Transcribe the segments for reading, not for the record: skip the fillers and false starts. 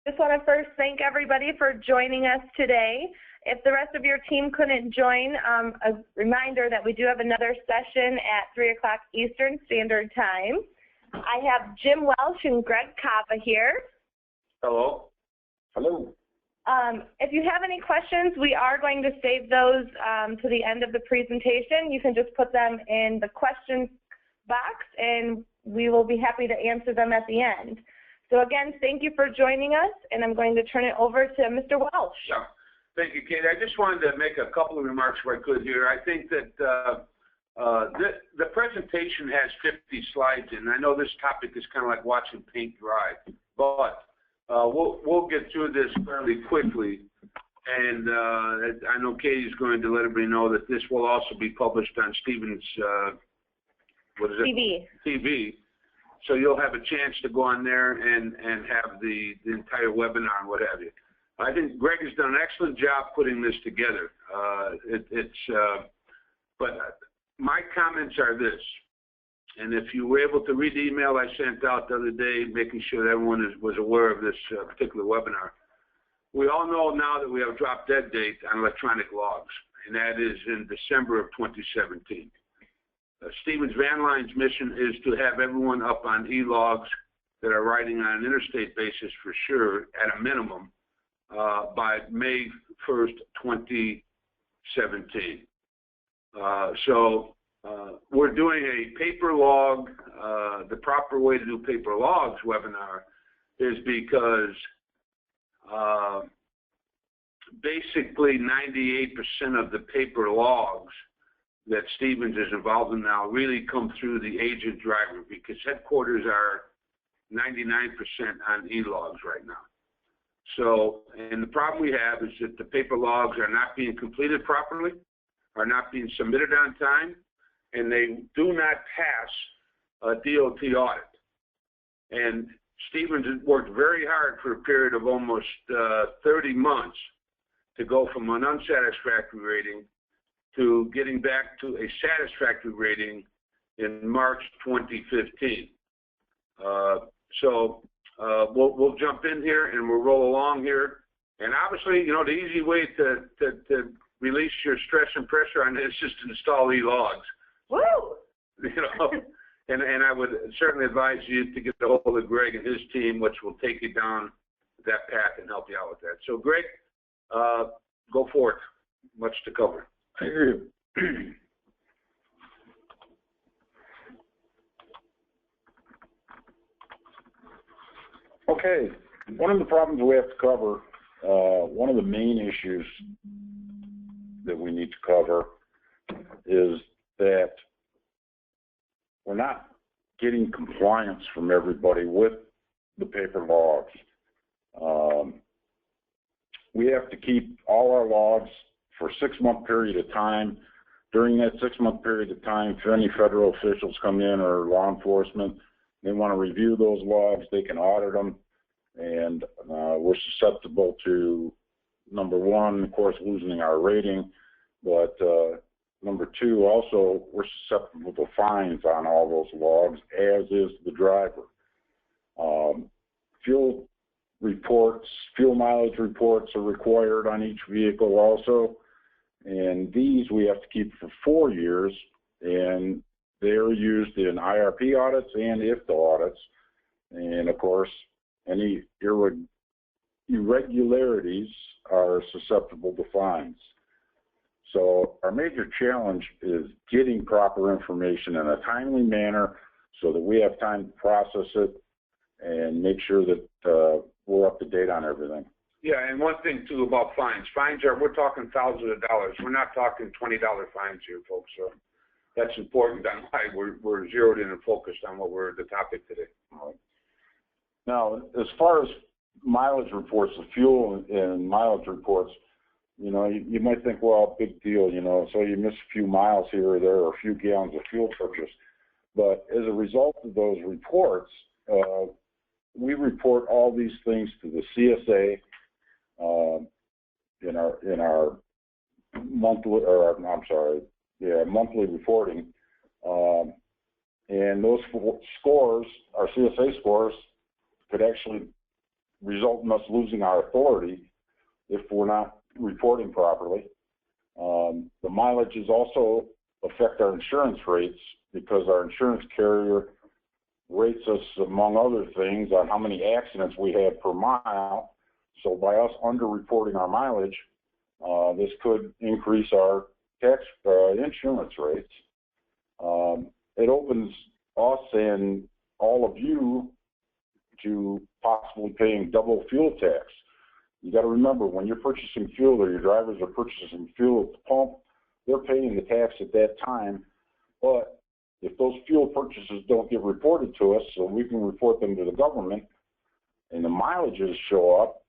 Just want to first thank everybody for joining us today. If the rest of your team couldn't join, a reminder that we do have another session at 3 o'clock Eastern Standard Time. I have Jim Welsh and Greg Cava here. Hello. Hello. If you have any questions, we are going to save those to the end of the presentation. You can just put them in the questions box, and we will be happy to answer them at the end. So again, thank you for joining us, and I'm going to turn it over to Mr. Welsh. Yeah. Thank you, Kate. I just wanted to make a couple of remarks if I could here. I think that the presentation has 50 slides, and I know this topic is kind of like watching paint dry, but we'll get through this fairly quickly. And I know Katie's going to let everybody know that this will also be published on Stevens, what is it? TV. So you'll have a chance to go on there and have the entire webinar and what have you. I think Greg has done an excellent job putting this together. But my comments are this, and if you were able to read the email I sent out the other day, making sure that everyone was aware of this particular webinar, we all know now that we have a drop-dead date on electronic logs, and that is in December of 2017. Stevens Van Line's mission is to have everyone up on e-logs that are riding on an interstate basis for sure, at a minimum, by May 1st, 2017. So we're doing a paper log. The proper way to do paper logs webinar is because basically 98% of the paper logs that Stevens is involved in now really come through the agent driver, because headquarters are 99% on e-logs right now. So, and the problem we have is that the paper logs are not being completed properly, are not being submitted on time, and they do not pass a DOT audit. And Stevens has worked very hard for a period of almost 30 months to go from an unsatisfactory rating to getting back to a satisfactory rating in March 2015. We'll jump in here and we'll roll along here. And obviously, you know, the easy way to release your stress and pressure on this is just to install e-logs. Woo! You know, and I would certainly advise you to get a hold of Greg and his team, which will take you down that path and help you out with that. So, Greg, go for it. Much to cover. I hear you. Okay, one of the problems we have to cover, one of the main issues that we need to cover is that we're not getting compliance from everybody with the paper logs. We have to keep all our logs for a 6-month period of time. During that 6-month period of time, if any federal officials come in or law enforcement, they want to review those logs, they can audit them. And we're susceptible to, number one, of course, losing our rating, but number two, also, we're susceptible to fines on all those logs, as is the driver. Fuel reports, fuel mileage reports are required on each vehicle also, and these we have to keep for 4 years, and they're used in IRP audits and IFTA audits, and of course, any irregularities are susceptible to fines. So our major challenge is getting proper information in a timely manner so that we have time to process it and make sure that we're up to date on everything. Yeah, and one thing too about fines. Fines are, we're talking thousands of dollars. We're not talking $20 fines here, folks. So that's important on why we're zeroed in and focused on the topic today. All right. Now, as far as mileage reports, the fuel and mileage reports, you know, you might think, well, big deal, you know, so you miss a few miles here or there or a few gallons of fuel purchase. But as a result of those reports, we report all these things to the CSA in our monthly, or I'm sorry, monthly reporting. And those scores, our CSA scores, could actually result in us losing our authority if we're not reporting properly. The mileages also affect our insurance rates because our insurance carrier rates us, among other things, on how many accidents we have per mile. So by us underreporting our mileage, this could increase our tax insurance rates. It opens us and all of you to possibly paying double fuel tax. You got to remember, when you're purchasing fuel or your drivers are purchasing fuel at the pump, they're paying the tax at that time. But if those fuel purchases don't get reported to us, so we can report them to the government, and the mileages show up,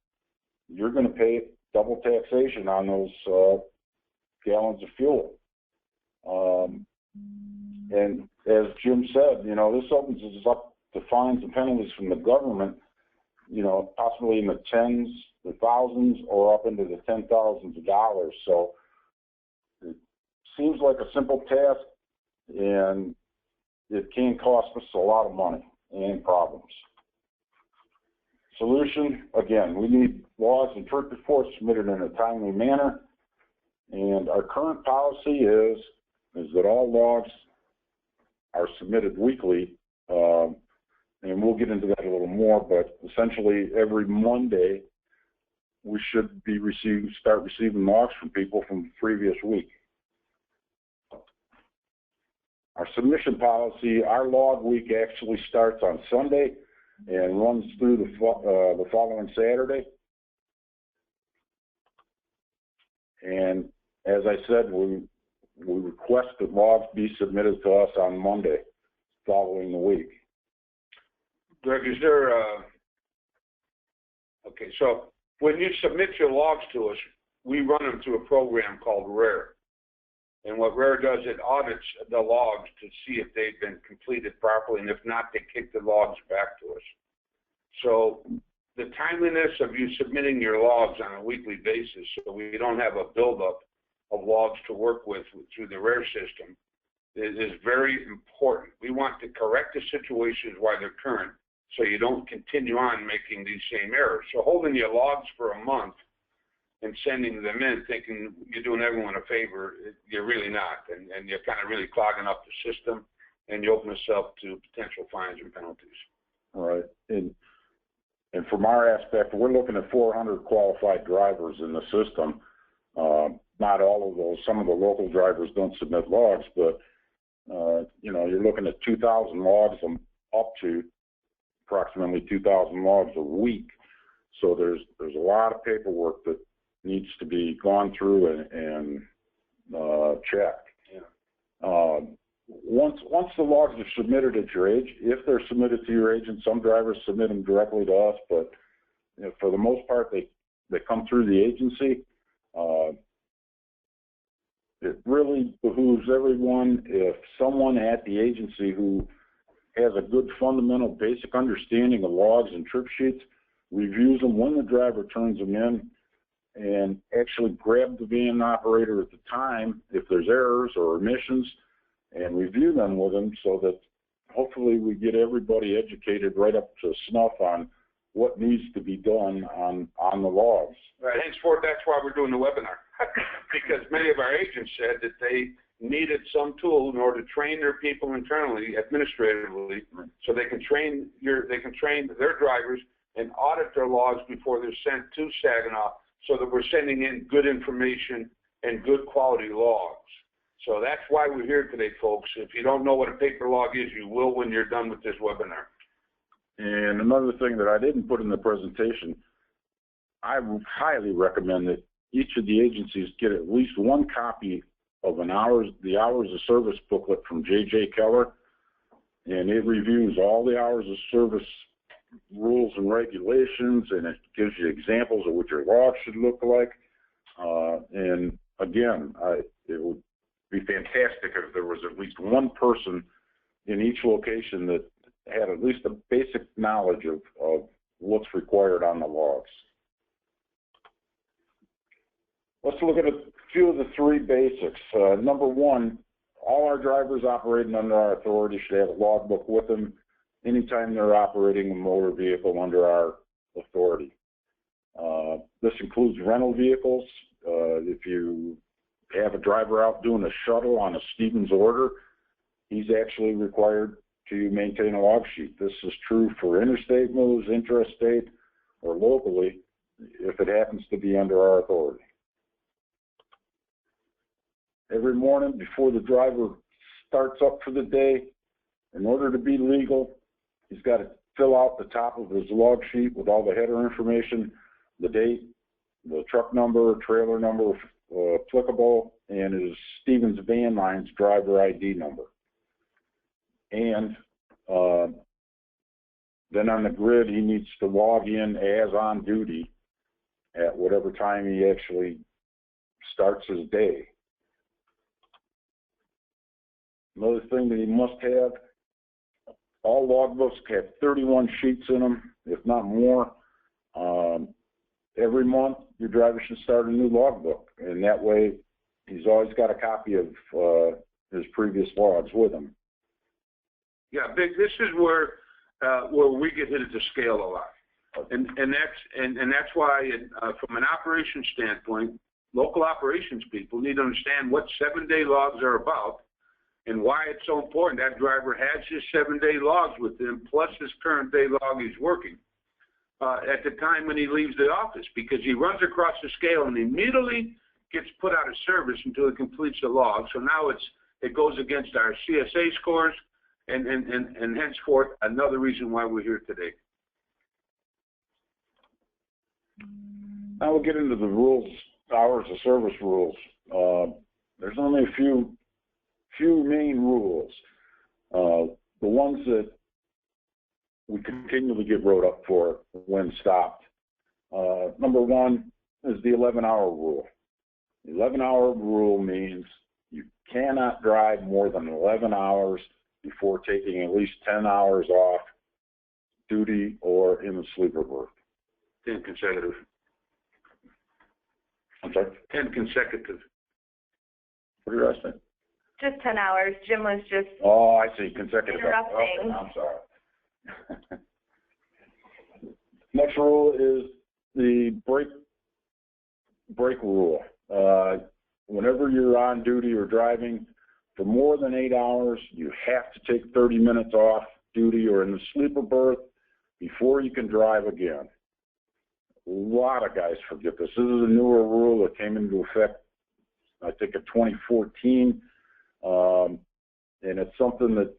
you're going to pay double taxation on those gallons of fuel. And as Jim said, you know, this opens us up to fines and penalties from the government, you know, possibly in the tens, the thousands, or up into the $10,000s of dollars. So it seems like a simple task, and it can cost us a lot of money and problems. Solution, again, we need laws and trip reports submitted in a timely manner, and our current policy is that all logs are submitted weekly, and we'll get into that a little more, but essentially every Monday we should start receiving logs from people from the previous week. Our submission policy, our log week actually starts on Sunday and runs through the following Saturday. And as I said, we request that logs be submitted to us on Monday following the week. Greg, is there okay, so when you submit your logs to us, we run them through a program called RARE. And what RARE does, it audits the logs to see if they've been completed properly, and if not, they kick the logs back to us. So the timeliness of you submitting your logs on a weekly basis, so we don't have a buildup of logs to work with through the RARE system, is very important. We want to correct the situations while they're current, so you don't continue on making these same errors. So holding your logs for a month and sending them in thinking you're doing everyone a favor, you're really not. And you're kind of really clogging up the system, and you open yourself to potential fines and penalties. All right. And from our aspect, we're looking at 400 qualified drivers in the system. Not all of those. Some of the local drivers don't submit logs, but you know, you're looking at 2,000 logs up to approximately 2,000 logs a week. So there's a lot of paperwork that needs to be gone through and checked. Yeah. Once the logs are submitted at your age, if they're submitted to your agent, some drivers submit them directly to us, but you know, for the most part, they come through the agency. It really behooves everyone if someone at the agency who has a good fundamental basic understanding of logs and trip sheets reviews them when the driver turns them in, and actually grab the van operator at the time if there's errors or omissions and review them with them, so that hopefully we get everybody educated right up to snuff on what needs to be done on the logs. Right. Henceforth, that's why we're doing the webinar, because many of our agents said that they needed some tool in order to train their people internally, administratively, so they can train their drivers and audit their logs before they're sent to Saginaw, so that we're sending in good information and good quality logs. So that's why we're here today, folks. If you don't know what a paper log is, you will when you're done with this webinar. And another thing that I didn't put in the presentation, I highly recommend that each of the agencies get at least one copy of the hours of service booklet from J.J. Keller, and it reviews all the hours of service rules and regulations, and it gives you examples of what your log should look like. And again, it would be fantastic if there was at least one person in each location that had at least a basic knowledge of what's required on the logs. Let's look at a few of the three basics. Number one, all our drivers operating under our authority should have a logbook with them anytime they're operating a motor vehicle under our authority. This includes rental vehicles. If you have a driver out doing a shuttle on a Stevens order, he's actually required to maintain a log sheet. This is true for interstate moves, intrastate, or locally, if it happens to be under our authority. Every morning before the driver starts up for the day, in order to be legal, he's got to fill out the top of his log sheet with all the header information, the date, the truck number, trailer number applicable, and his Stevens Van Lines driver ID number. And then on the grid, he needs to log in as on duty at whatever time he actually starts his day. Another thing that he must have, all logbooks have 31 sheets in them, if not more. Every month, your driver should start a new logbook, and that way he's always got a copy of his previous logs with him. Yeah, Big, this is where we get hit at the scale a lot. And that's why from an operations standpoint, local operations people need to understand what 7-day logs are about and why it's so important that driver has his 7-day logs with him plus his current day log he's working at the time when he leaves the office, because he runs across the scale and immediately gets put out of service until he completes the log. So now it goes against our CSA scores and henceforth another reason why we're here today. Now we'll get into the rules, hours of service rules. There's only a few main rules. The ones that we continually get wrote up for when stopped. Number one is the 11-hour rule. The 11-hour rule means you cannot drive more than 11 hours before taking at least 10 hours off duty or in the sleeper berth. 10 consecutive. I'm sorry? 10 consecutive. What did I say? Just 10 hours. Jim was just Oh, I see. Consecutive. interrupting. Okay, I'm sorry. Next rule is the break rule. Whenever you're on duty or driving for more than 8 hours, you have to take 30 minutes off duty or in the sleeper berth before you can drive again. A lot of guys forget this. This is a newer rule that came into effect, I think, in 2014. And it's something that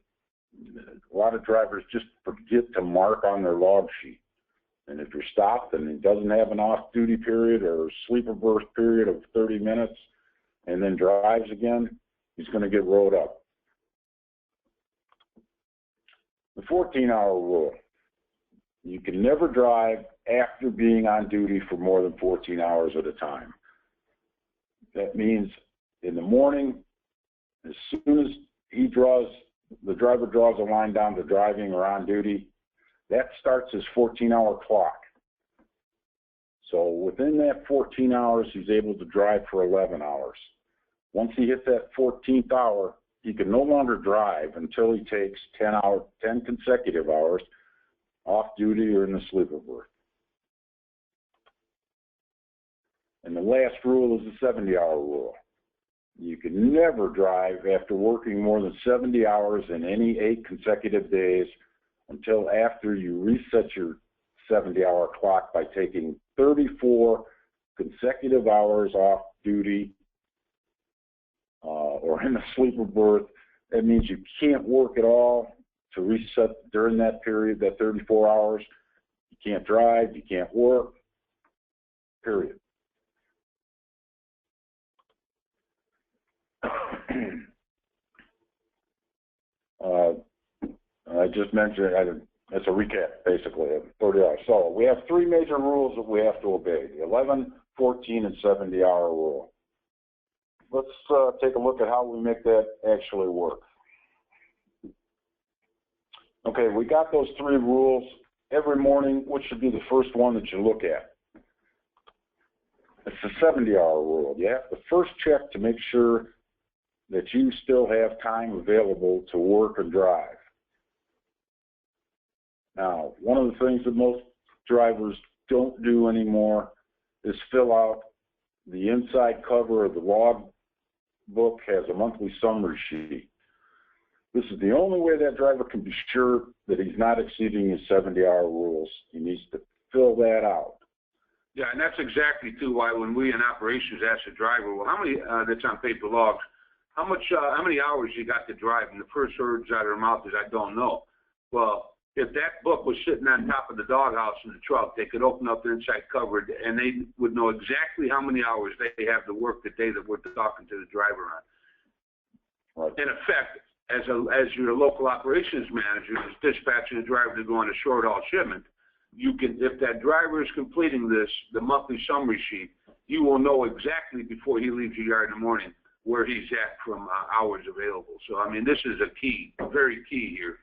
a lot of drivers just forget to mark on their log sheet. And if you're stopped and he doesn't have an off-duty period or sleeper berth period of 30 minutes and then drives again, he's going to get rolled up. The 14-hour rule. You can never drive after being on duty for more than 14 hours at a time. That means in the morning, as soon as the driver draws a line down to driving or on duty, that starts his 14-hour clock. So within that 14 hours, he's able to drive for 11 hours. Once he hits that 14th hour, he can no longer drive until he takes 10 consecutive hours off duty or in the sleeper berth. And the last rule is the 70-hour rule. You can never drive after working more than 70 hours in any 8 consecutive days until after you reset your 70-hour clock by taking 34 consecutive hours off duty or in the sleeper berth. That means you can't work at all to reset during that period, that 34 hours. You can't drive, you can't work, period. I just mentioned, it's a recap, basically, of 30 hours. So we have 3 major rules that we have to obey, the 11, 14, and 70-hour rule. Let's take a look at how we make that actually work. Okay, we got those 3 rules. Every morning, what should be the first one that you look at? It's the 70-hour rule. You have to first check to make sure that you still have time available to work and drive. Now, one of the things that most drivers don't do anymore is fill out the inside cover of the log book has a monthly summary sheet. This is the only way that driver can be sure that he's not exceeding his 70-hour rules. He needs to fill that out. Yeah, and that's exactly too why when we in operations ask the driver, well, how many that's on paper logs, how many hours you got to drive? And the first words out of their mouth is, I don't know. Well, if that book was sitting on top of the doghouse in the truck, they could open up the inside cover and they would know exactly how many hours they have to work the day that we're talking to the driver on. Right. In effect, as your local operations manager is dispatching a driver to go on a short haul shipment, you can, if that driver is completing the monthly summary sheet, you will know exactly before he leaves your yard in the morning where he's at from hours available. So, I mean, this is a key, very key here,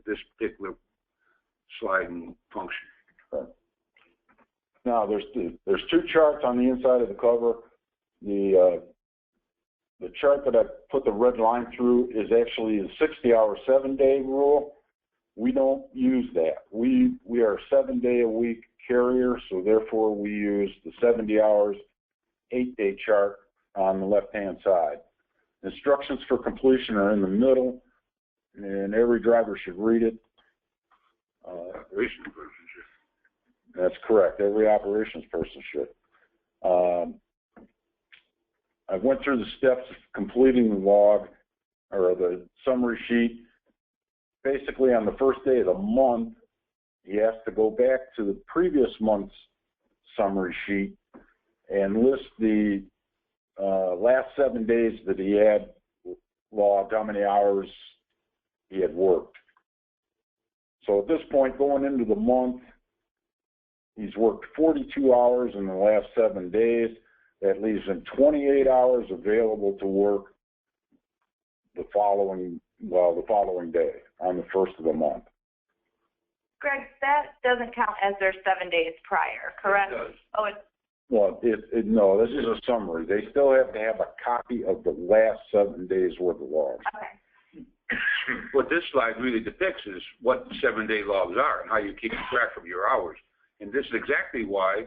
this particular sliding function. Right. Now, there's two charts on the inside of the cover. The chart that I put the red line through is actually the 60-hour 7-day rule. We don't use that. We are a 7-day-a-week carrier, so therefore we use the 70 hours 8-day chart on the left-hand side. Instructions for completion are in the middle, and every driver should read it. Operations person should. That's correct. Every operations person should. I went through the steps of completing the log or the summary sheet. Basically, on the first day of the month, he has to go back to the previous month's summary sheet and list the last 7 days that he had logged, how many hours he had worked. So at this point, going into the month, he's worked 42 hours in the last 7 days. That leaves him 28 hours available to work the following day on the first of the month. Greg, that doesn't count as their 7 days prior, correct? It does. Oh, it's Well, no, this is a summary. They still have to have a copy of the last 7 days worth of logs. okay. What this slide really depicts is what 7-day logs are and how you keep track of your hours. And this is exactly why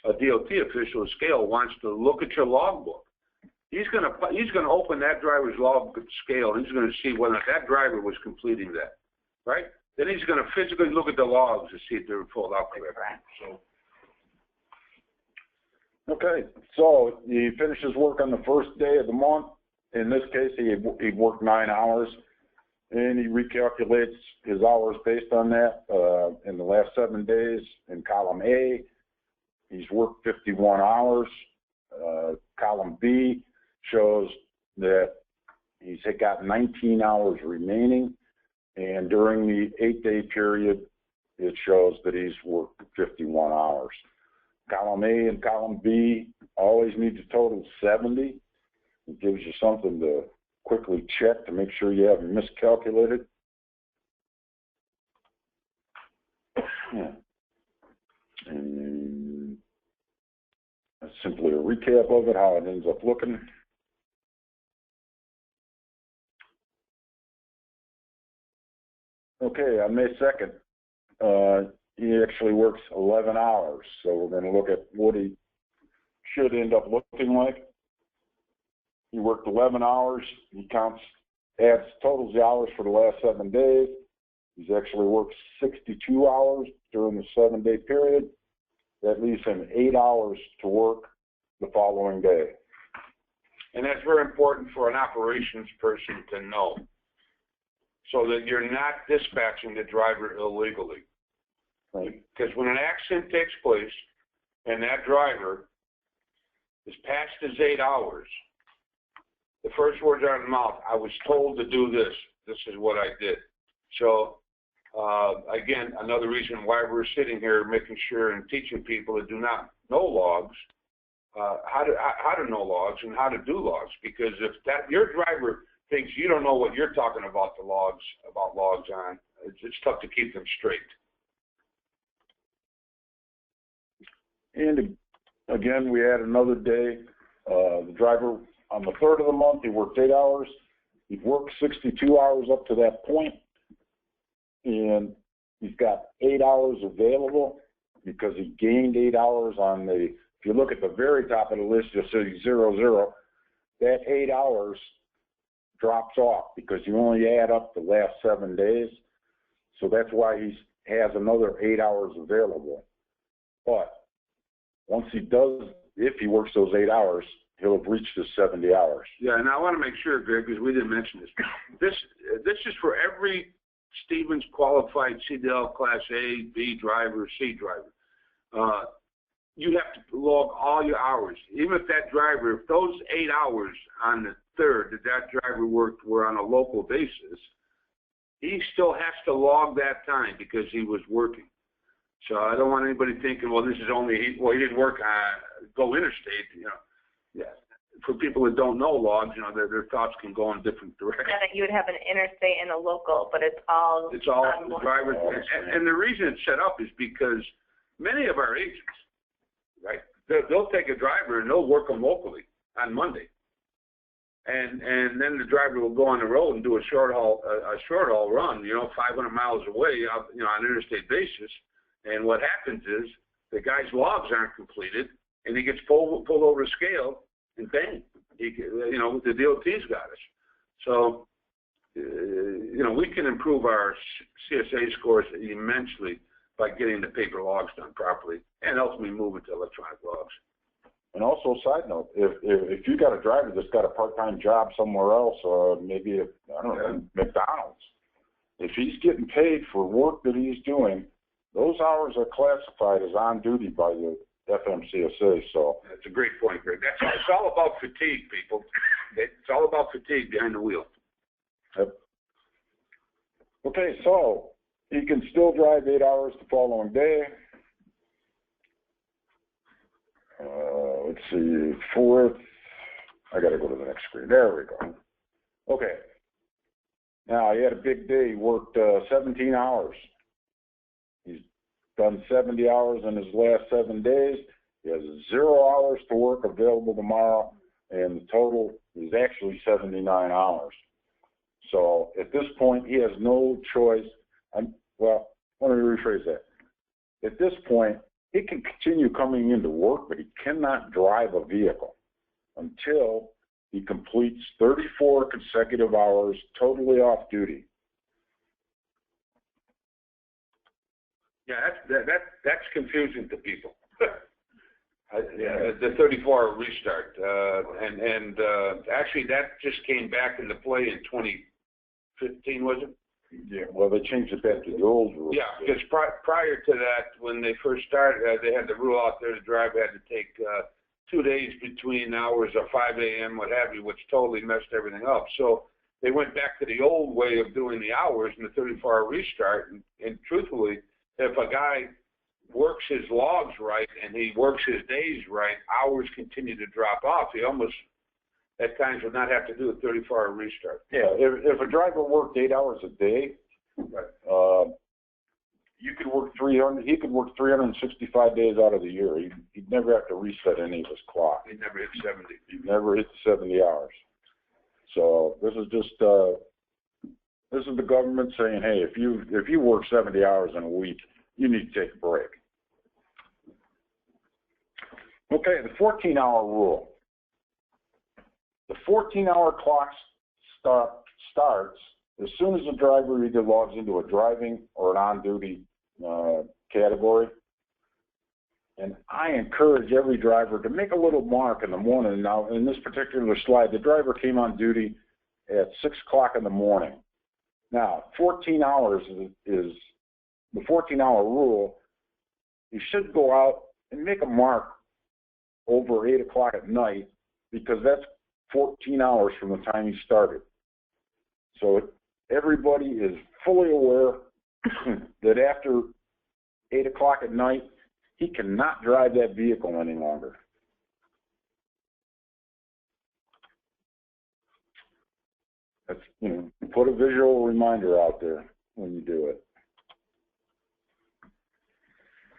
a DOT official at scale wants to look at your logbook. He's going to open that driver's log scale and he's going to see whether that driver was completing that, right? Then he's going to physically look at the logs to see if they're filled out correctly. Okay, so he finishes work on the first day of the month. In this case, he worked 9 hours, and he recalculates his hours based on that. In the last 7 days, in column A, he's worked 51 hours. Column B shows that he's got 19 hours remaining, and during the 8-day period, it shows that he's worked 51 hours. Column A and column B always need to total 70. It gives you something to quickly check to make sure you haven't miscalculated. Yeah. And that's simply a recap of it, how it ends up looking. Okay, on May 2nd, he actually works 11 hours, so we're going to look at what he should end up looking like. He worked 11 hours. He totals the hours for the last 7 days. He's actually worked 62 hours during the 7-day period. That leaves him 8 hours to work the following day. And that's very important for an operations person to know, so that you're not dispatching the driver illegally. Right. Because when an accident takes place and that driver is past his 8 hours, the first words out of the mouth, I was told to do this. This is what I did. So, again, another reason why we're sitting here making sure and teaching people that do not know logs, how to know logs and how to do logs. Because if your driver thinks you don't know what you're talking about logs on, it's tough to keep them straight. And again, we add another day. The driver, on the 3rd of the month, he worked 8 hours. He worked 62 hours up to that point, and he's got 8 hours available. because he gained 8 hours on the, if you look at the very top of the list, you'll see 00. That 8 hours drops off because you only add up the last 7 days. So that's why he has another 8 hours available. But once he does, if he works those 8 hours, he'll have reached his 70 hours. Yeah, and I want to make sure, Greg, because we didn't mention this. This is for every Stevens qualified CDL Class A, B driver, C driver. You have to log all your hours. Even if that driver, if those 8 hours on the 3rd that driver worked were on a local basis, he still has to log that time because he was working. So I don't want anybody thinking, well, this is only, he didn't work go interstate, you know. Yeah. For people that don't know logs, you know, their thoughts can go in different directions. Yeah, that you would have an interstate and a local, but it's all the drivers. And the reason it's set up is because many of our agents, right, they'll take a driver and they'll work them locally on Monday. And then the driver will go on the road and do a short haul run, you know, 500 miles away, you know, on an interstate basis. And what happens is the guy's logs aren't completed, and he gets pulled over the scale, and bang, you know, the DOT's got us. So, you know, we can improve our CSA scores immensely by getting the paper logs done properly, and ultimately move it to electronic logs. And also, side note, if you got a driver that's got a part-time job somewhere else, or maybe I don't know, McDonald's, if he's getting paid for work that he's doing, those hours are classified as on duty by the FMCSA. So that's a great point, Greg. It's all about fatigue, people. It's all about fatigue behind the wheel. Yep. Okay, so he can still drive 8 hours the following day. Let's see, 4th. I got to go to the next screen. There we go. Okay. Now, he had a big day. He worked 17 hours. He's done 70 hours in his last 7 days. He has 0 hours to work available tomorrow, and the total is actually 79 hours. So at this point, he has no choice. Well, let me rephrase that. At this point, he can continue coming into work, but he cannot drive a vehicle until he completes 34 consecutive hours totally off duty. Yeah, that's confusing to people. The 34-hour restart, and actually that just came back into play in 2015, was it? Yeah, well, they changed it back to the old rule. Yeah, because prior to that, when they first started, they had the rule out there the driver had to take 2 days between hours of 5 a.m., what have you, which totally messed everything up. So they went back to the old way of doing the hours and the 34-hour restart. And truthfully, if a guy works his logs right and he works his days right, hours continue to drop off. He almost at times would not have to do a 34-hour restart. Yeah, if a driver worked 8 hours a day, right. You could work 300. He could work 365 days out of the year. He'd never have to reset any of his clock. He'd never hit 70. He'd never hit the 70 hours. So this is just this is the government saying, hey, if you work 70 hours in a week, you need to take a break. Okay, the 14-hour rule. The 14-hour clock starts as soon as the driver either logs into a driving or an on-duty category. And I encourage every driver to make a little mark in the morning. Now, in this particular slide, the driver came on duty at 6 o'clock in the morning. Now, 14 hours is the 14-hour rule. You should go out and make a mark over 8 o'clock at night, because that's 14 hours from the time you started. So everybody is fully aware that after 8 o'clock at night, he cannot drive that vehicle any longer. That's, put a visual reminder out there when you do it.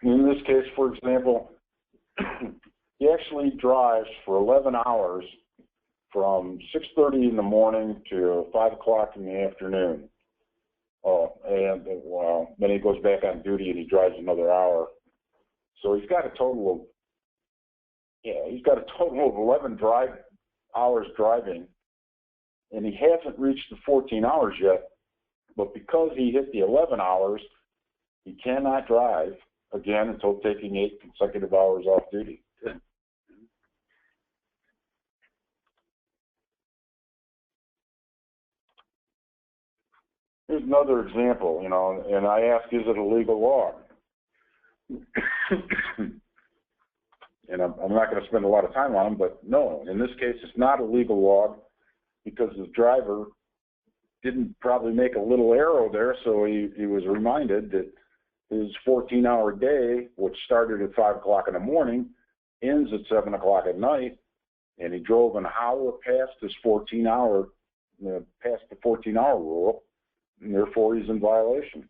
In this case, for example, he actually drives for 11 hours from 6:30 in the morning to 5 o'clock in the afternoon. Oh, and then he goes back on duty and he drives another hour So he's got a total of 11 hours driving, and he hasn't reached the 14 hours yet. But because he hit the 11 hours, he cannot drive again until taking 8 consecutive hours off duty. Here's another example, you know, and I ask, is it a legal log? And I'm not going to spend a lot of time on them, but no, in this case, it's not a legal log because the driver didn't probably make a little arrow there, so he was reminded that his 14-hour day, which started at 5 o'clock in the morning, ends at 7 o'clock at night, and he drove an hour past his 14-hour, past the 14-hour rule, and therefore he's in violation.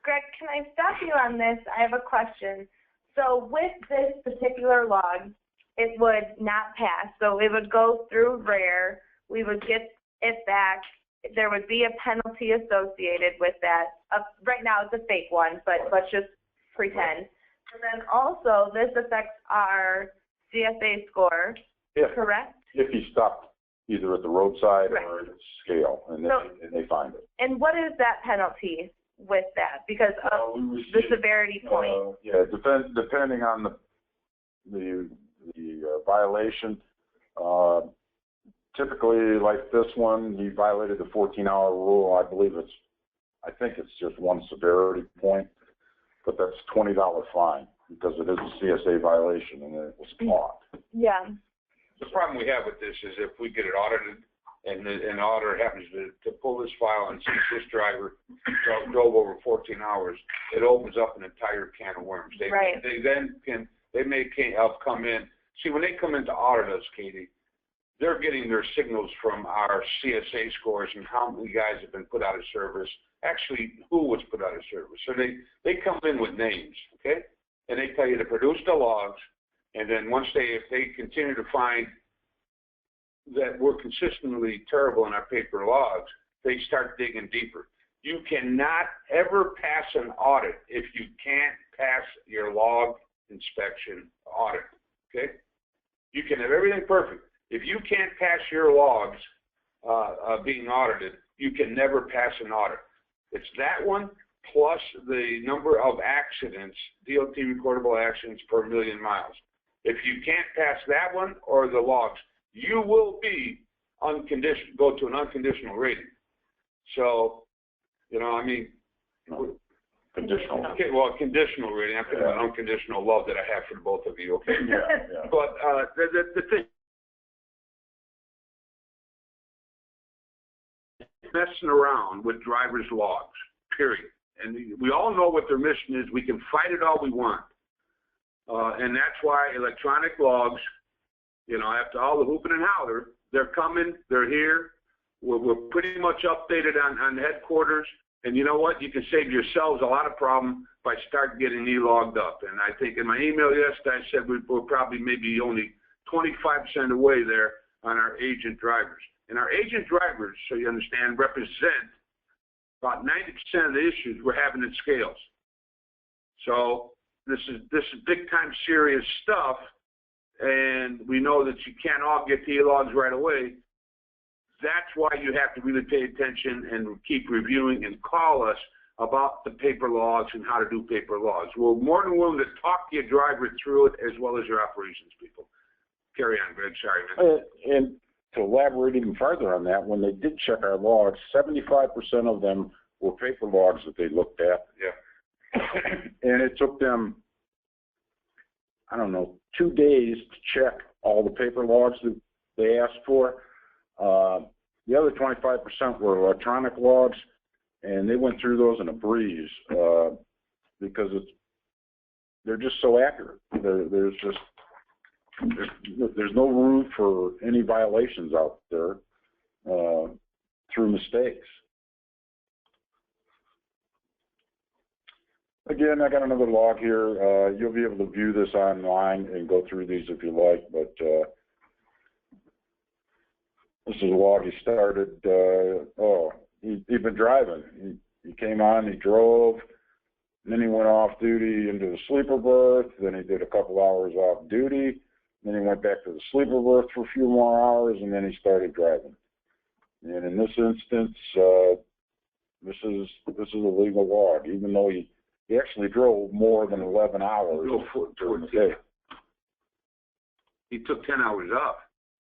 Greg, can I stop you on this? I have a question. So with this particular log, it would not pass. So it would go through RARE. We would get it back. There would be a penalty associated with that. Right now it's a fake one, but let's just pretend. And then also this affects our CSA score, correct? If he stopped either at the roadside right. or at scale, and they find it. And what is that penalty with that? Because of the severity point. Yeah, depending on the violation. Typically, like this one, he violated the 14-hour rule. I think it's just one severity point, but that's a $20 fine because it is a CSA violation and it was caught. Yeah. The problem we have with this is if we get it audited and an auditor happens to pull this file and sees this driver drove over 14 hours, it opens up an entire can of worms. They may come in. See, when they come in to audit us, Katie, they're getting their signals from our CSA scores and how many guys have been put out of service, actually who was put out of service. So they come in with names, okay? And they tell you to produce the logs, and then if they continue to find that we're consistently terrible in our paper logs, they start digging deeper. You cannot ever pass an audit if you can't pass your log inspection audit, okay? You can have everything perfect. If you can't pass your logs being audited, you can never pass an audit. It's that one plus the number of accidents, DOT recordable accidents per million miles. If you can't pass that one or the logs, you will be go to an unconditional rating. So, you know, I mean, conditional. Okay, well, conditional rating. I'm thinking about unconditional love that I have for both of you. Okay. Yeah. But the thing. Messing around with driver's logs, period. And we all know what their mission is. We can fight it all we want. And that's why electronic logs, you know, after all the hooping and holler, they're coming, they're here. We're pretty much updated on headquarters. And you know what? You can save yourselves a lot of problem by start getting e-logged up. And I think in my email yesterday, I said we're probably maybe only 25% away there on our agent drivers. And our agent drivers, so you understand, represent about 90% of the issues we're having at scales. So this is big time serious stuff, and we know that you can't all get the e-logs right away. That's why you have to really pay attention and keep reviewing and call us about the paper logs and how to do paper logs. We're more than willing to talk your driver through it as well as your operations people. Carry on, Greg. Sorry, man. And to elaborate even further on that, when they did check our logs, 75% of them were paper logs that they looked at. Yeah. And it took them, 2 days to check all the paper logs that they asked for. The other 25% were electronic logs, and they went through those in a breeze because they're just so accurate. There's no room for any violations out there through mistakes. Again, I got another log here. You'll be able to view this online and go through these if you like, but this is a log he started. He'd been driving. He came on, he drove, And then he went off duty into the sleeper berth. Then he did a couple hours off duty. Then he went back to the sleeper berth for a few more hours, and then he started driving. And in this instance, this is a legal log, even though he actually drove more than 11 hours during the day. He took 10 hours off.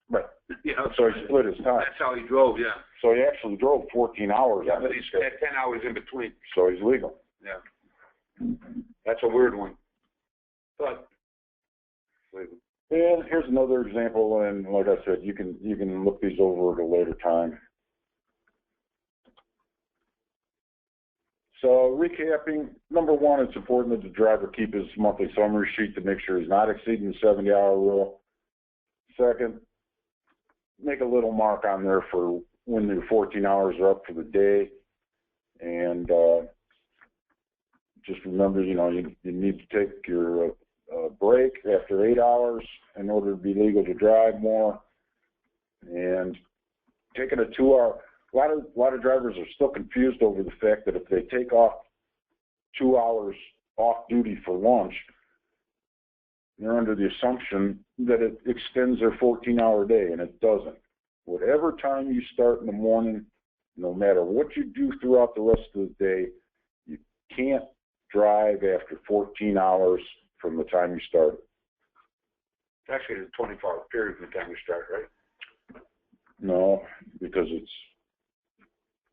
Right. Yeah. So he split his time. That's how he drove, yeah. So he actually drove 14 hours. Yeah, but he's had 10 hours in between. So he's legal. Yeah. That's a weird one. But legal. And here's another example, and like I said, you can look these over at a later time. So recapping, number one, it's important that the driver keep his monthly summary sheet to make sure he's not exceeding the 70-hour rule. Second, make a little mark on there for when your 14 hours are up for the day. And just remember, you need to take your break after 8 hours in order to be legal to drive more. And taking a 2-hour, a lot of drivers are still confused over the fact that if they take off 2 hours off duty for lunch, they're under the assumption that it extends their 14-hour day, and it doesn't. Whatever time you start in the morning, no matter what you do throughout the rest of the day, you can't drive after 14 hours from the time you started. It's actually a 24-hour period from the time you start, right? No, because it's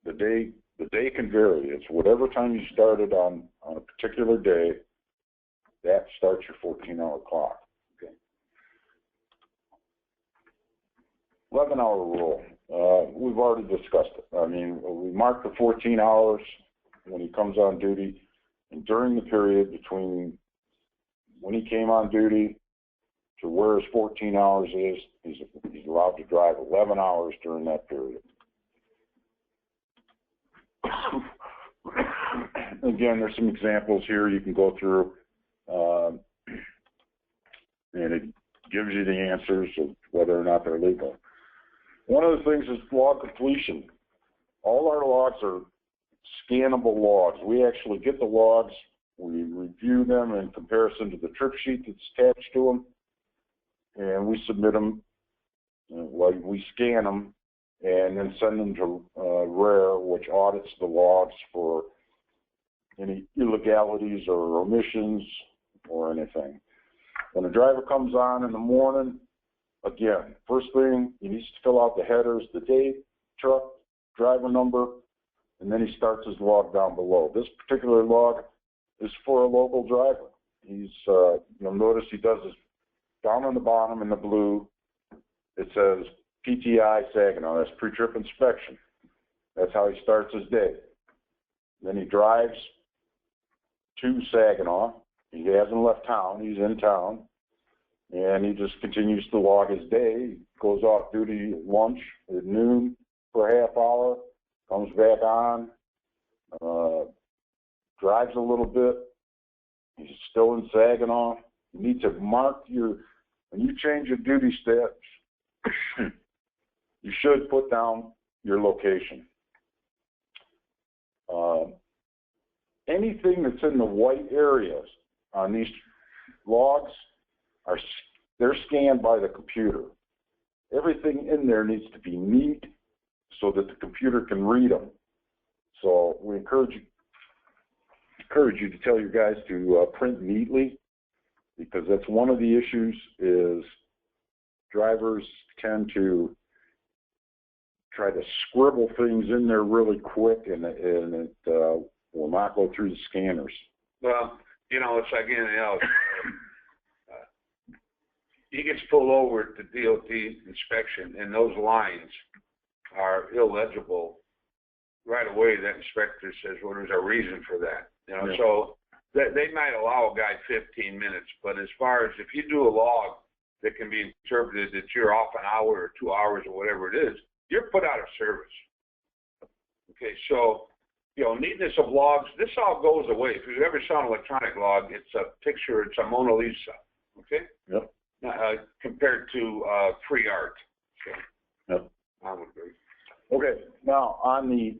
the day can vary. It's whatever time you started on a particular day, that starts your 14-hour clock. Okay. 11-hour rule. We've already discussed it. I mean, we mark the 14 hours when he comes on duty, and during the period between when he came on duty to where his 14 hours is, he's allowed to drive 11 hours during that period. Again, there's some examples here you can go through, and it gives you the answers of whether or not they're legal. One of the things is log completion. All our logs are scannable logs. We actually get the logs, we review them in comparison to the trip sheet that's attached to them, and we submit them, we scan them, and then send them to RARE, which audits the logs for any illegalities or omissions or anything. When a driver comes on in the morning, again, first thing, he needs to fill out the headers, the date, truck, driver number, and then he starts his log down below. This particular log is for a local driver. He's, you'll notice he does this down on the bottom in the blue. It says PTI Saginaw. That's pre-trip inspection. That's how he starts his day. Then he drives to Saginaw. He hasn't left town. He's in town. And he just continues to log his day. He goes off duty at lunch at noon for a half hour, comes back on, drives a little bit. He's still in Saginaw. You need to mark when you change your duty steps, you should put down your location. Anything that's in the white areas on these logs, they're scanned by the computer. Everything in there needs to be neat so that the computer can read them. So we encourage you to tell your guys to print neatly, because that's one of the issues is drivers tend to try to scribble things in there really quick, and it will not go through the scanners. Well, it's like anything else. He gets pulled over at the DOT inspection, and those lines are illegible. Right away, that inspector says, well, there's a reason for that. Yeah. So they might allow a guy 15 minutes, but as far as if you do a log that can be interpreted that you're off an hour or 2 hours or whatever it is, you're put out of service. Okay, so, neatness of logs, this all goes away. If you ever saw an electronic log, it's a picture, it's a Mona Lisa, okay? Yep. Compared to free art. So, yep. I would agree. Okay, now on the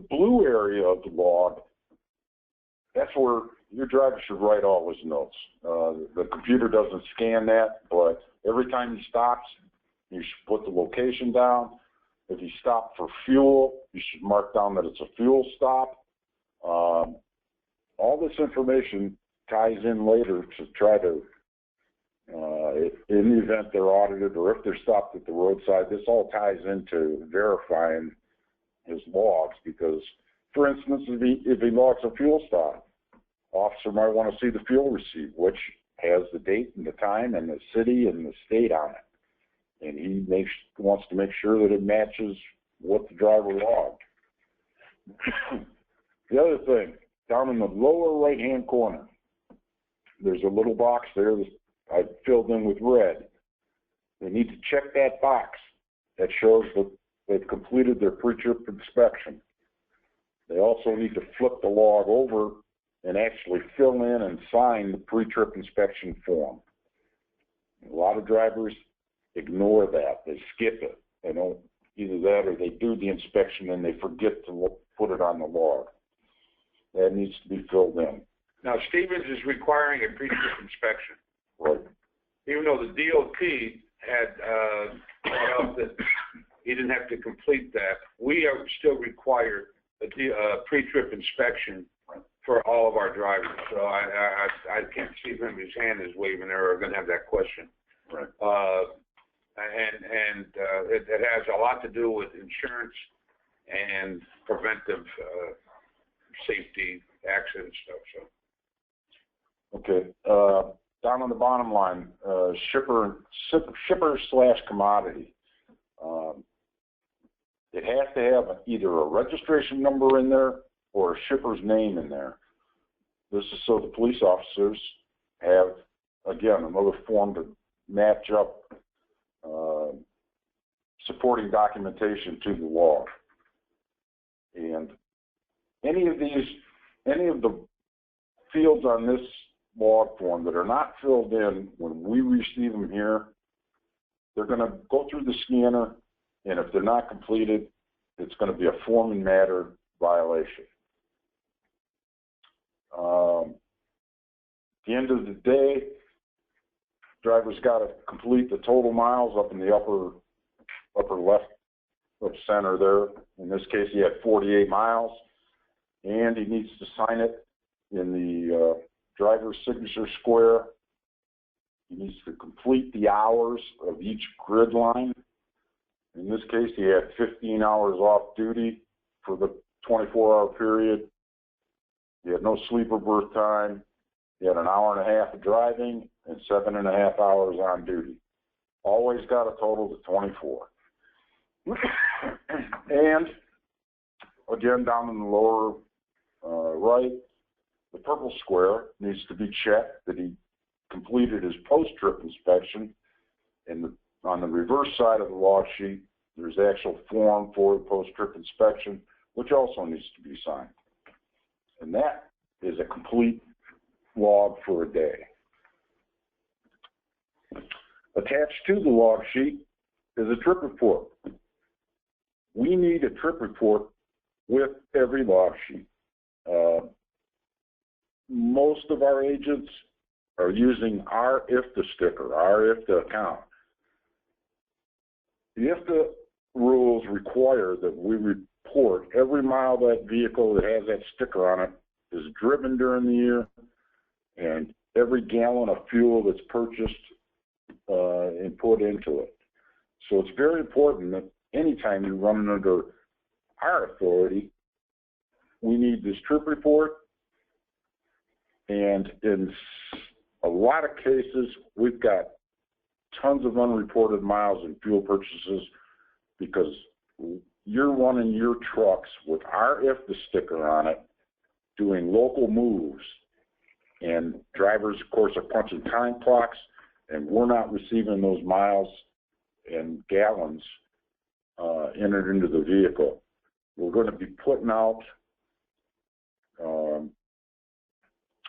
blue area of the log, that's where your driver should write all his notes. The computer doesn't scan that, but every time he stops, you should put the location down. If he stopped for fuel, you should mark down that it's a fuel stop. All this information ties in later to try to, in the event they're audited or if they're stopped at the roadside, this all ties into verifying his logs because, for instance, if he logs a fuel stop, officer might want to see the fuel receipt, which has the date and the time and the city and the state on it. And he wants to make sure that it matches what the driver logged. The other thing, down in the lower right-hand corner, there's a little box there that I filled in with red. They need to check that box. That shows that they've completed their pre-trip inspection. They also need to flip the log over and actually fill in and sign the pre-trip inspection form. A lot of drivers ignore that. They skip it. They don't, either that or they do the inspection and they forget to put it on the log. That needs to be filled in. Now, Stevens is requiring a pre-trip inspection. Right. Even though the DOT had brought up that he didn't have to complete that, we are still required a pre-trip inspection for all of our drivers. So I can't see him, his hand is waving there, or going to have that question. Right. It has a lot to do with insurance and preventive safety accident stuff. So. Okay. Down on the bottom line, shipper/commodity. It has to have either a registration number in there or a shipper's name in there. This is so the police officers have, again, another form to match up supporting documentation to the log. And any of the fields on this log form that are not filled in when we receive them here, they're going to go through the scanner, and if they're not completed, it's going to be a form and matter violation. At the end of the day, driver's got to complete the total miles up in the upper left of center there. In this case, he had 48 miles, and he needs to sign it in the driver's signature square. He needs to complete the hours of each grid line. In this case, he had 15 hours off duty for the 24-hour period. He had no sleep or berth time. He had an hour and a half of driving and 7.5 hours on duty. Always got a total of 24. And again, down in the lower right, the purple square needs to be checked that he completed his post-trip inspection. And on the reverse side of the log sheet, there's the actual form for the post-trip inspection, which also needs to be signed. And that is a complete log for a day. Attached to the log sheet is a trip report. We need a trip report with every log sheet. Most of our agents are using our IFTA sticker, our IFTA account. The IFTA rules require that we report every mile that vehicle that has that sticker on it is driven during the year, and every gallon of fuel that's purchased and put into it. So it's very important that anytime you run under our authority, we need this trip report. And in a lot of cases, we've got tons of unreported miles and fuel purchases because you're running your trucks with our IFTA sticker on it, doing local moves. And drivers, of course, are punching time clocks, and we're not receiving those miles and gallons entered into the vehicle. We're going to be putting out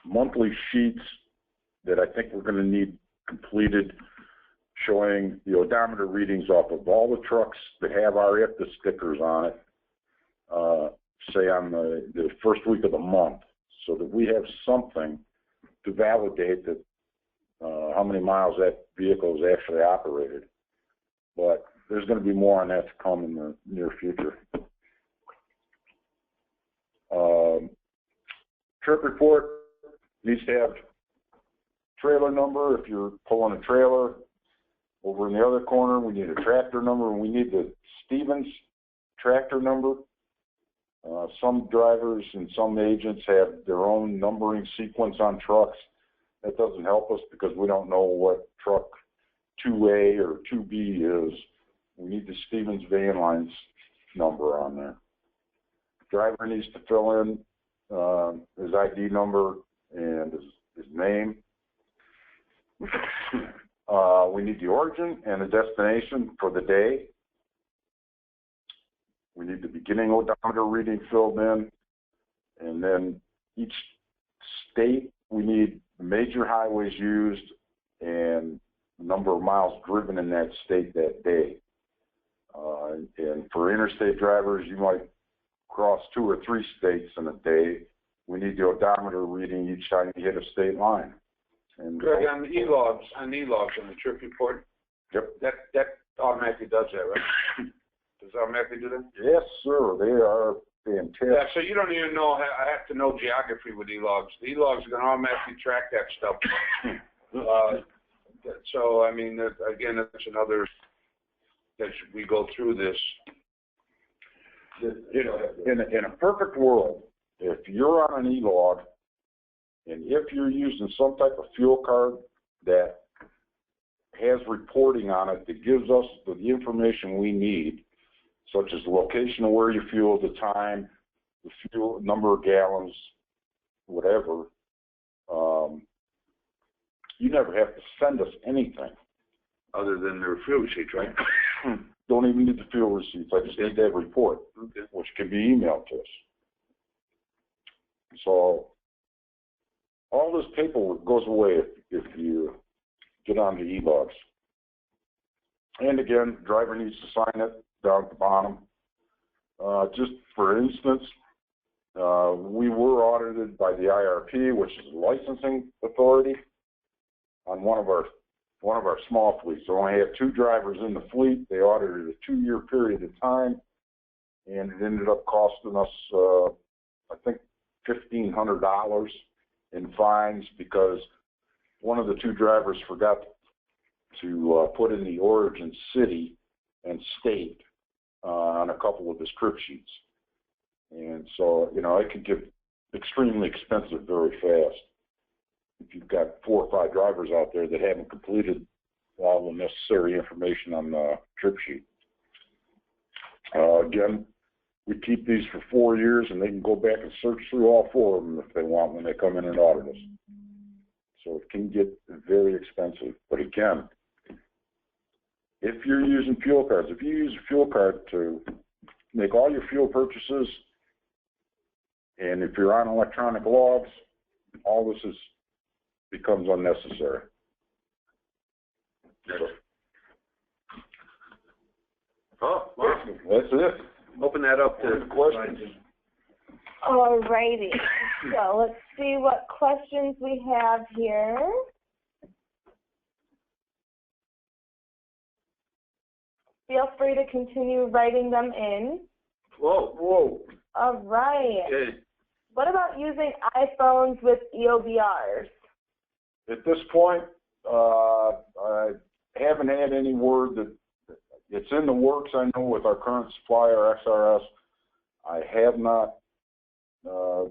monthly sheets that I think we're going to need completed, showing the odometer readings off of all the trucks that have our IFTA stickers on it, say on the first week of the month. so that we have something to validate that how many miles that vehicle is actually operated. But there's going to be more on that to come in the near future. Trip report needs to have trailer number. If you're pulling a trailer, over in the other corner, we need a tractor number, and we need the Stevens tractor number. Some drivers and some agents have their own numbering sequence on trucks. That doesn't help us because we don't know what truck 2A or 2B is. We need the Stevens van lines number on there. Driver needs to fill in his ID number and his name. We need the origin and the destination for the day. We need the beginning odometer reading filled in. And then each state, we need the major highways used and the number of miles driven in that state that day. And for interstate drivers, you might cross 2 or 3 states in a day. We need the odometer reading each time you hit a state line. And Greg, on the e-logs, on the trip report, yep. That automatically does that, right? Does it automatically do that? Yes, sir. They are fantastic. Yeah, so you don't even know, I have to know geography with e-logs. The e-logs are going to automatically track that stuff. So, I mean, again, that's another, that we go through this. In a perfect world, if you're on an e-log, and if you're using some type of fuel card that has reporting on it that gives us the information we need, such as the location of where you fueled, the time, the fuel, number of gallons, whatever, you never have to send us anything. Other than their fuel receipts, right? Don't even need the fuel receipts. I just need that report, which can be emailed to us. So all this paperwork goes away if you get on the e-logs. And again, the driver needs to sign it down at the bottom. Just for instance, we were audited by the IRP, which is the licensing authority, on one of our small fleets. So we only had 2 drivers in the fleet. They audited a 2-year period of time, and it ended up costing us, I think, $1,500 in fines because one of the 2 drivers forgot to put in the origin city and state on a couple of his trip sheets. And so, it could get extremely expensive very fast if you've got 4 or 5 drivers out there that haven't completed all the necessary information on the trip sheet. Again, we keep these for 4 years, and they can go back and search through all 4 of them if they want when they come in and audit us. So it can get very expensive. But again, if you're using fuel cards, if you use a fuel card to make all your fuel purchases, and if you're on electronic logs, all this becomes unnecessary. So, Oh, wow. that's it. Open that up to questions. All righty. So let's see what questions we have here. Feel free to continue writing them in. Whoa. All right. Okay. What about using iPhones with EOBRs? At this point, I haven't had any word that it's in the works. I know with our current supplier, XRS, I have not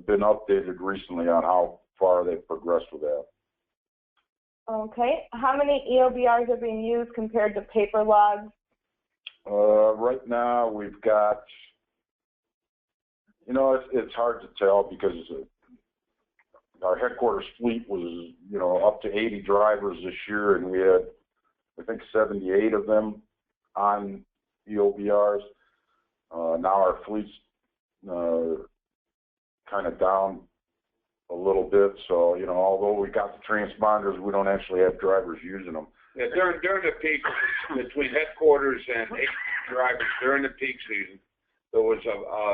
been updated recently on how far they've progressed with that. Okay. How many EOBRs are being used compared to paper logs? Right now, we've got, it's hard to tell because our headquarters fleet was, up to 80 drivers this year, and we had, I think, 78 of them on EOBRs. Now our fleet's kind of down a little bit, so, although we got the transponders, we don't actually have drivers using them. Yeah, during the peak, between headquarters and 80 drivers during the peak season, there was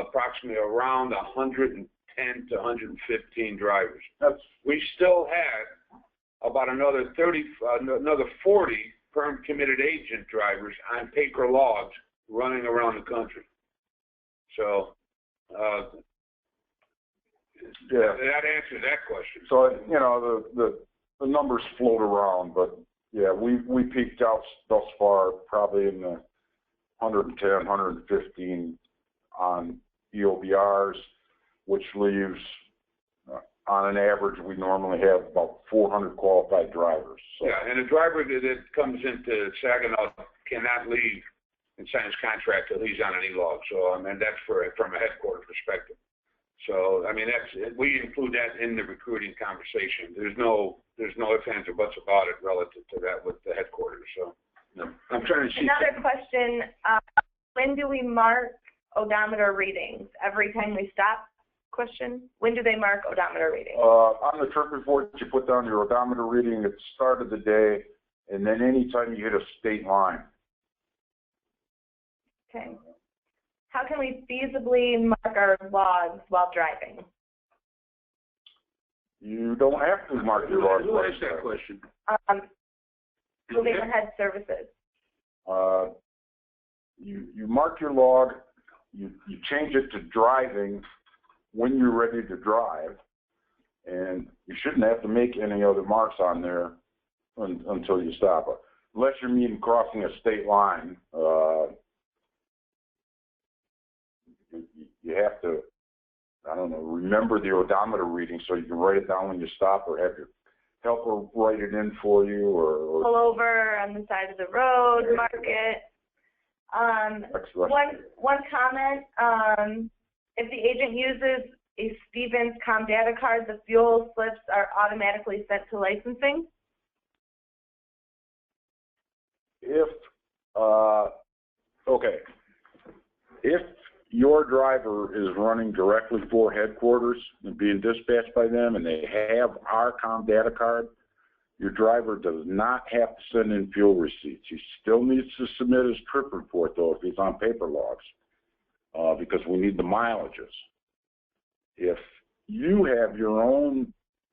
approximately around 110 110 to 115 drivers. That's, We still had about another 40 firm committed agent drivers on paper logs running around the country. So, yeah. that answers that question. So, you know, the numbers float around, but yeah, we peaked out thus far probably in the 110, 115 on EOBRs, which leaves, on an average, we normally have about 400 qualified drivers. So. Yeah, and a driver that comes into Saginaw cannot leave and sign his contract till he's on an E-log. So, I mean, that's from a headquarters perspective. So, I mean, we include that in the recruiting conversation. There's no ifs, ands, or buts about it relative to that with the headquarters. So, I'm trying to see. Another question, when do we mark odometer readings? Every time we stop? Question. When do they mark odometer readings? On the trip report, you put down your odometer reading at the start of the day, and then anytime you hit a state line. Okay. How can we feasibly mark our logs while driving? You don't have to mark your logs. Who asked that question? Moving ahead services. You mark your log, you change it to driving when you're ready to drive, and you shouldn't have to make any other marks on there until you stop it. Unless you're meaning crossing a state line, you have to, I don't know, remember the odometer reading so you can write it down when you stop, or have your helper write it in for you, or pull over on the side of the road, mark it. One comment, if the agent uses a Stevens ComData card, the fuel slips are automatically sent to licensing. If your driver is running directly for headquarters and being dispatched by them, and they have our ComData card, your driver does not have to send in fuel receipts. He still needs to submit his trip report, though, if he's on paper logs, because we need the mileages. If you have your own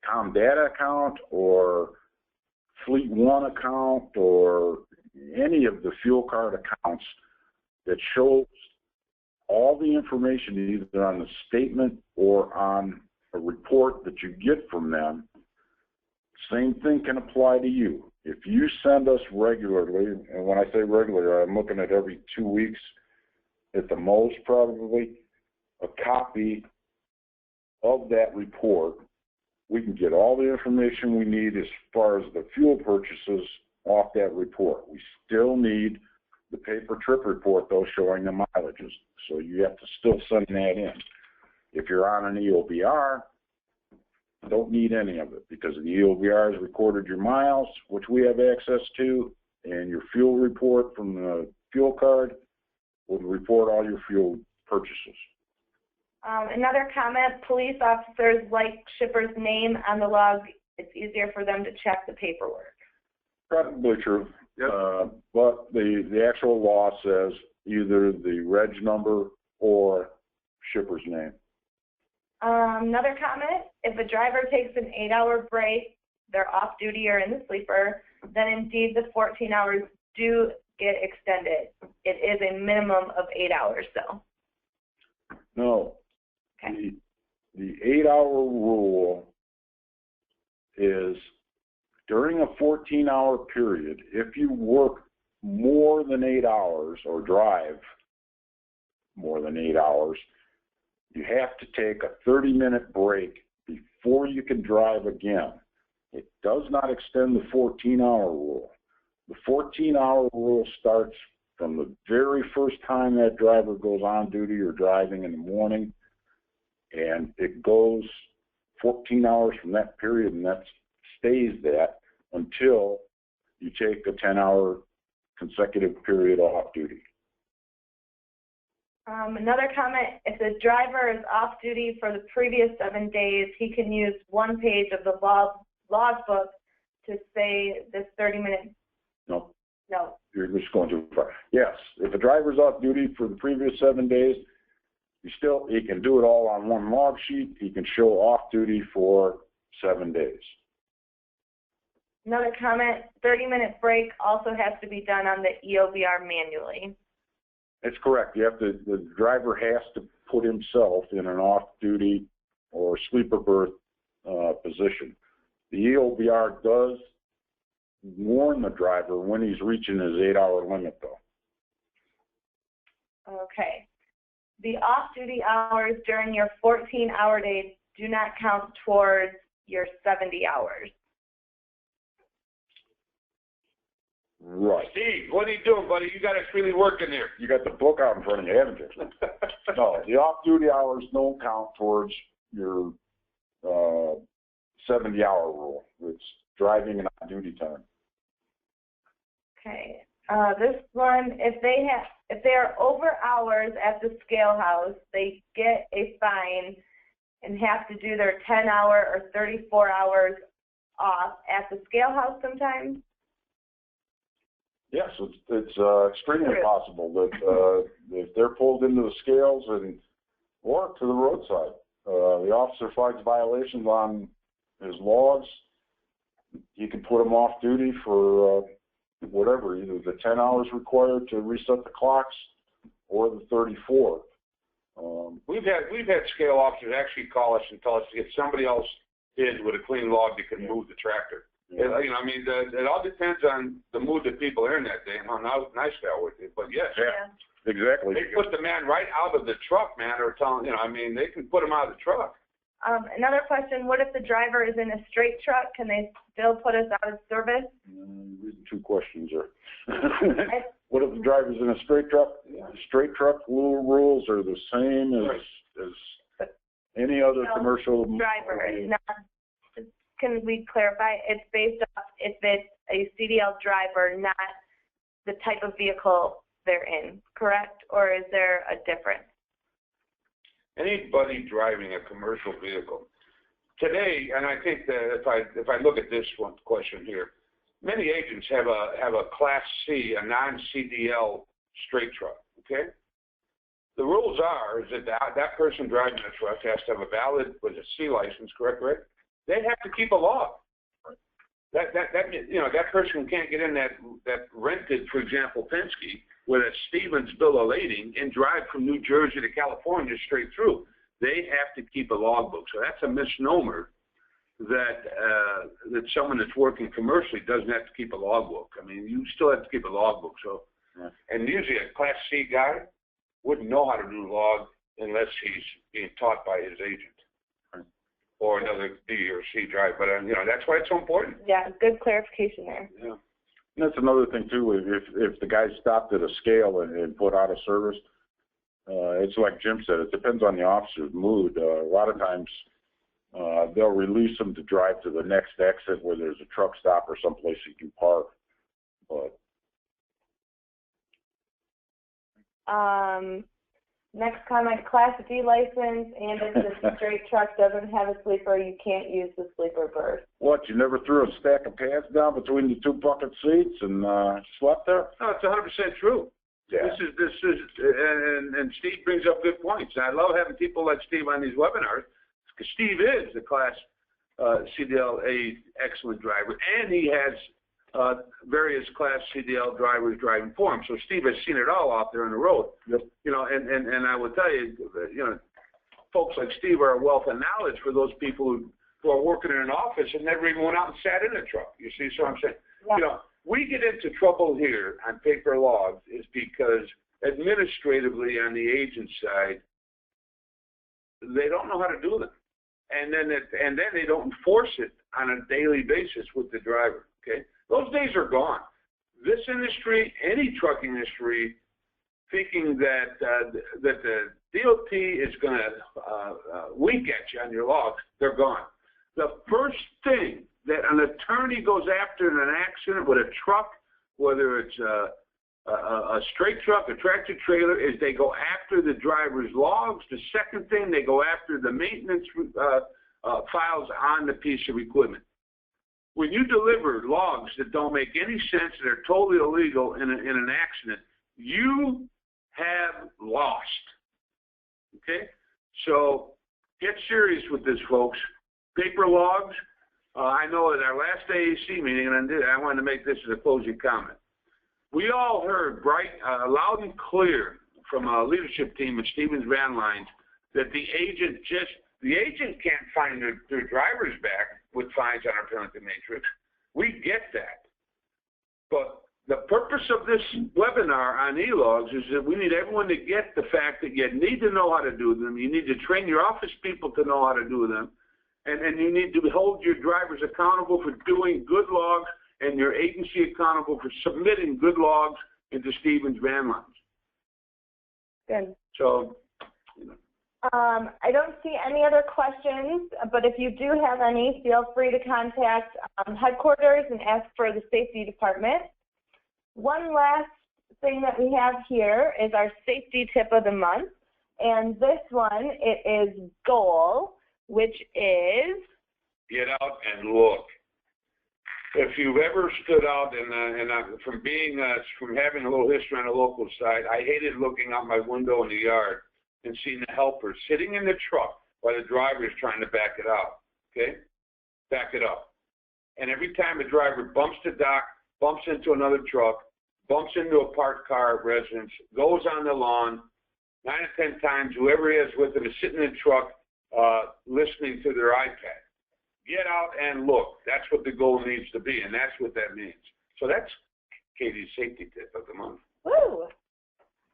ComData account or Fleet One account or any of the fuel card accounts that shows all the information either on the statement or on a report that you get from them, same thing can apply to you. If you send us regularly, and when I say regular, I'm looking at every 2 weeks at the most probably, a copy of that report, we can get all the information we need as far as the fuel purchases off that report. We still need the paper trip report, though, showing the mileages. So you have to still send that in. If you're on an EOBR, don't need any of it, because the EOBR has recorded your miles, which we have access to, and your fuel report from the fuel card will report all your fuel purchases. Another comment, police officers like shipper's name on the log. It's easier for them to check the paperwork. Probably true. Yep. But the actual law says either the reg number or shipper's name. Another comment, if a driver takes an 8-hour break, they're off duty or in the sleeper, then indeed the 14 hours do get extended. It is a minimum of 8 hours, though. No. Okay. The 8-hour rule is during a 14-hour period, if you work more than 8 hours or drive more than 8 hours, you have to take a 30-minute break before you can drive again. It does not extend the 14-hour rule. The 14-hour rule starts from the very first time that driver goes on duty or driving in the morning, and it goes 14 hours from that period, and that stays that until you take a 10-hour consecutive period off duty. Another comment, if the driver is off duty for the previous 7 days, he can use one page of the log book to say this 30-minute. No. No. You're just going too far. Yes, if a driver's off duty for the previous 7 days, He can do it all on one log sheet. He can show off duty for 7 days. Another comment, 30-minute break also has to be done on the EOBR manually. That's correct. The driver has to put himself in an off-duty or sleeper berth position. The EOBR does warn the driver when he's reaching his 8-hour limit, though. Okay. The off-duty hours during your 14-hour day do not count towards your 70 hours. Right. Steve, what are you doing, buddy? You got us really working there. You got the book out in front of you, haven't you? No, the off-duty hours don't count towards your 70-hour rule. It's driving and on-duty time. Okay. This one, if they are over hours at the scale house, they get a fine and have to do their 10-hour or 34 hours off at the scale house sometimes. Yes, it's extremely possible that if they're pulled into the scales or to the roadside, the officer finds violations on his logs, he can put them off duty for whatever, either the 10 hours required to reset the clocks or the 34. We've had scale officers actually call us and tell us to get somebody else in with a clean log that can move the tractor. Yeah. It all depends on the mood that people are in that day and how nice they are with it. But yes, Yeah. Exactly. they put the man right out of the truck, man, or they can put him out of the truck. Another question, what if the driver is in a straight truck? Can they still put us out of service? Reading two questions there. What if the driver's in a straight truck? Straight truck rules are the same as any other commercial driver. Can we clarify? It's based off if it's a CDL driver, not the type of vehicle they're in, correct? Or is there a difference? Anybody driving a commercial vehicle today, and I think that if I look at this one question here, many agents have a Class C, a non-CDL straight truck. Okay, the rules are is that person driving the truck has to have a valid C license, correct? Right? They have to keep a log. That person can't get in that rented, for example, Penske with a Stevens bill of lading and drive from New Jersey to California straight through. They have to keep a logbook. So that's a misnomer that someone that's working commercially doesn't have to keep a logbook. I mean, you still have to keep a logbook. So, and usually a Class C guy wouldn't know how to do log unless he's being taught by his agent. Or another B or C drive, but that's why it's so important. Yeah, good clarification there. Yeah, And that's another thing too. If the guy stopped at a scale and put out of service, it's like Jim said. It depends on the officer's mood. A lot of times, they'll release him to drive to the next exit where there's a truck stop or someplace he can park. But next comment, Class D license, and if the straight truck doesn't have a sleeper, you can't use the sleeper berth. What, you never threw a stack of pants down between the two bucket seats and slept there? no, it's 100% true. Yeah. This is, and Steve brings up good points. And I love having people like Steve on these webinars because Steve is the Class CDL-A excellent driver, and he has various Class CDL drivers driving for him. So Steve has seen it all out there on the road. Yep. And I will tell you, folks like Steve are a wealth of knowledge for those people who are working in an office and never even went out and sat in a truck. You see, so I'm saying, Yeah. We get into trouble here on paper logs is because administratively on the agent side, they don't know how to do them, and then they don't enforce it on a daily basis with the driver. Okay. Those days are gone. This industry, any trucking industry, thinking that the DOT is going to wink at you on your logs, they're gone. The first thing that an attorney goes after in an accident with a truck, whether it's a straight truck, a tractor trailer, is they go after the driver's logs. The second thing, they go after the maintenance files on the piece of equipment. When you deliver logs that don't make any sense, that are totally illegal in an accident, you have lost. Okay? So get serious with this, folks. Paper logs, I know at our last AAC meeting, and I wanted to make this as a closing comment. We all heard loud and clear from a leadership team at Stevens Van Lines that the agent can't find their drivers back with fines on our penalty matrix. We get that. But the purpose of this webinar on e-logs is that we need everyone to get the fact that you need to know how to do them. You need to train your office people to know how to do them. And you need to hold your drivers accountable for doing good logs and your agency accountable for submitting good logs into Stevens Van Lines. Good. So, I don't see any other questions, but if you do have any, feel free to contact headquarters and ask for the safety department. One last thing that we have here is our safety tip of the month, and this one, it is GOAL, which is get out and look. If you've ever stood out from having a little history on the local side, I hated looking out my window in the yard and seeing the helpers sitting in the truck while the driver is trying to back it out. Okay, back it up. And every time a driver bumps the dock, bumps into another truck, bumps into a parked car residence, goes on the lawn, 9 or 10 times, whoever is with it is sitting in the truck listening to their iPad. Get out and look. That's what the goal needs to be, and that's what that means. So that's Katie's safety tip of the month. Woo!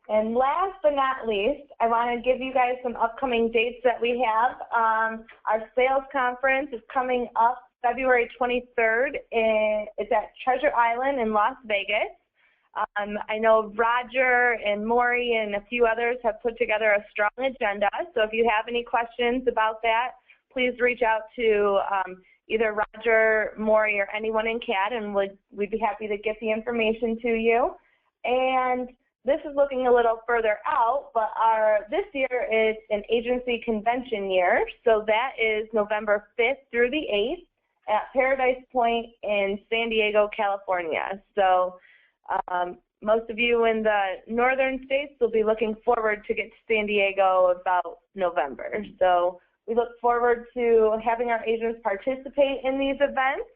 And last but not least, I want to give you guys some upcoming dates that we have. Our sales conference is coming up February 23rd. It's at Treasure Island in Las Vegas. I know Roger and Maury and a few others have put together a strong agenda. So if you have any questions about that, please reach out to either Roger, Maury, or anyone in CAD, and we'd be happy to get the information to you. And this is looking a little further out, but this year is an agency convention year. So that is November 5th through the 8th at Paradise Point in San Diego, California. So most of you in the northern states will be looking forward to get to San Diego about November. So we look forward to having our agents participate in these events.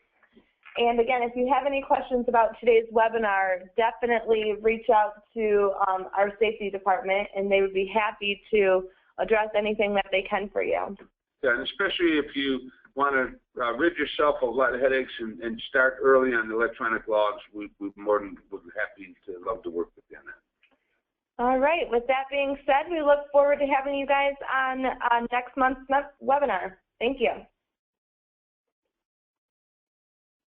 And again, if you have any questions about today's webinar, definitely reach out to our safety department, and they would be happy to address anything that they can for you. Yeah, and especially if you want to rid yourself of a lot of headaches and start early on the electronic logs, we'd be happy to love to work with you on that. All right. With that being said, we look forward to having you guys on next month's webinar. Thank you.